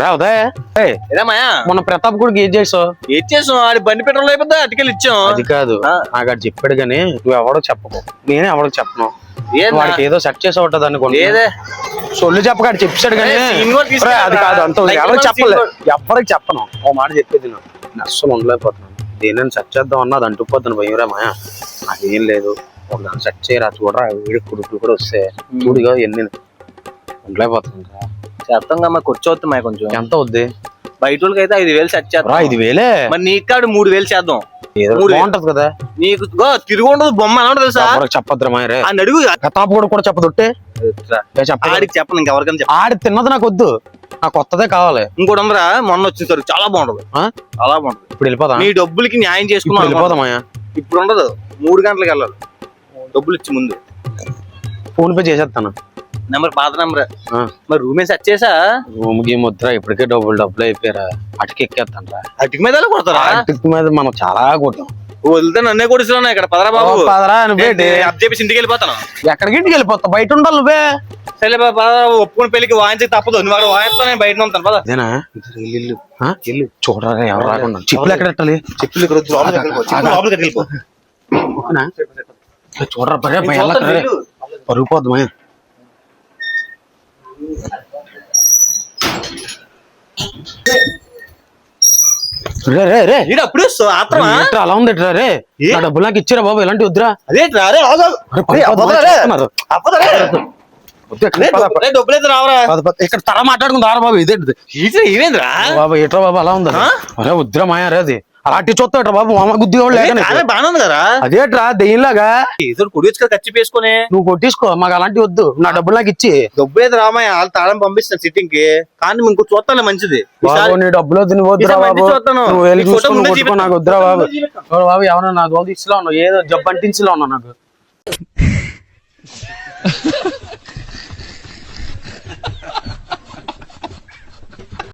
రావుదా ఏదమ్మా మొన్న ప్రతాప్ కూడా ఏం చేసావు ఆడి బండి పెట్రోల్ అయిపోద్దా అటుకెళ్ళి ఇచ్చాం. అది కాదు నాకు అది చెప్పాడు గానీ నువ్వు ఎవడో చెప్పకు, నేనే ఎవరికి చెప్పను. వాడికి ఏదో సెట్ చేసి ఉంటది అనుకోండి, సొల్లు చెప్పగాడు చెప్పాడు కానీ అది కాదు అంత ఎవరికి చెప్పలేదు, ఎవరికి చెప్పను. ఓ మాట చెప్పేది నేను అస్సలు ఉండలేకపోతున్నాను. దేని సెట్ చేద్దాం అన్నది అంటుపోతాను భయ్యరా మాయా. నాకేం లేదు, ఒక దాన్ని సెట్ చేయరా చూడరా, వీడి కొడుకులు కూడా వస్తే చూడిగా ఎన్ని ఉండలేకపోతున్నాను. చేస్తాం ఖర్చు అవుతుంది కొంచెం. ఎంత అవుద్ది? బయట వాళ్ళకి అయితే 5,000 సెట్ చేద్దాం. 5,000? మరి నీకు కాదు 3,000 చేద్దాం. బాగుంటది కదా నీకు తిరుగు ఉండదు, బొమ్మ ఎలా ఉంటుంది తెలుసా? చెప్పద్దు మాయరే, అని అడుగు. ప్రతాప్ కూడా చెప్పదొట్టే ఆడికి చెప్పను, ఇంకెవరికైనా చెప్ప. ఆడి తిన్నది నాకు వద్దు, నాకు కొత్తదే కావాలి. ఇంకోటి ఉందరా, మొన్న వచ్చిన సరికి చాలా బాగుంటది, చాలా బాగుంటది. ఇప్పుడు వెళ్ళిపోదా? నీ డబ్బులకి న్యాయం చేసుకున్నాం. వెళ్ళిపోదామయ్యా. ఇప్పుడు ఉండదు, 3 గంటలకు వెళ్ళాలి. డబ్బులు ఇచ్చి ముందు ఫోన్ పే చేసేస్తాను. నెంబర్ పాత నెంబర్. మరి రూమ్ సెట్ చేసా? రూమ్ కి ముద్ర ఇప్పటికే డబ్బులు అయిపోయారా, అటుకి ఎక్కేస్తాను రా. అటుకి మీద కొడతారా? అటుకి మీద మనం చాలా కొట్టాం. వెళ్తే నన్నే కొడుతున్నా ఇక్కడ. పదరా బాబు, పదరా. చెప్పేసి ఇంటికి వెళ్ళిపోతాను. ఎక్కడికి ఇంటికి వెళ్ళిపోతా, బయట ఉండాలి నువ్వే. సరే ఒప్పుకుని పెళ్లికి వాయించి తప్పదు, నువ్వు వాయిస్తా, నేను బయట ఉంటాను. పద ఇల్లు చూడరా, ఎవరు రాకుండా. చెప్పులు ఎక్కడ పెట్టాలి? చెప్పులు చూడరా, పరుగుపోద్దు మా. అప్పుడు అలా ఉంది రే, డబ్బులు నాకు ఇచ్చారా బాబు, ఇలాంటి వద్దురా. డబ్బులు రావరా, ఇక్కడ తర మాట్లాడుకుంది రారా బాబు. ఇదేంద్రా బాబు, ఏట్రా బాబు అలా ఉందా? అరే వద్దురా మాయా రే, అది అలాంటి చూస్తాడు బాబు, మామ గుద్ది బాగానే ఉంది కదా. అదేట్రా దెయ్యంలాగా కుడివచ్చు ఖర్చు వేసుకుని నువ్వు కొట్టించుకో, మాకు అలాంటి వద్దు. నా డబ్బులు నాకు ఇచ్చి. డబ్బు ఏది రామయ్య, వాళ్ళు తాళం పంపిస్తాను సిట్టింగ్ కి, కానీ ఇంకో చూస్తాను మంచిది. నీ డబ్బులు వద్దు, నువ్వు వద్దురా బాబు, నువ్వు వెళ్ళి చూసుకో, నాకు వద్దురా బాబు. బాబు ఏమన్నా నాకు ఇచ్చిలో ఉన్నావు, ఏదో జబ్బు అంటించిలో ఉన్నావు నాకు.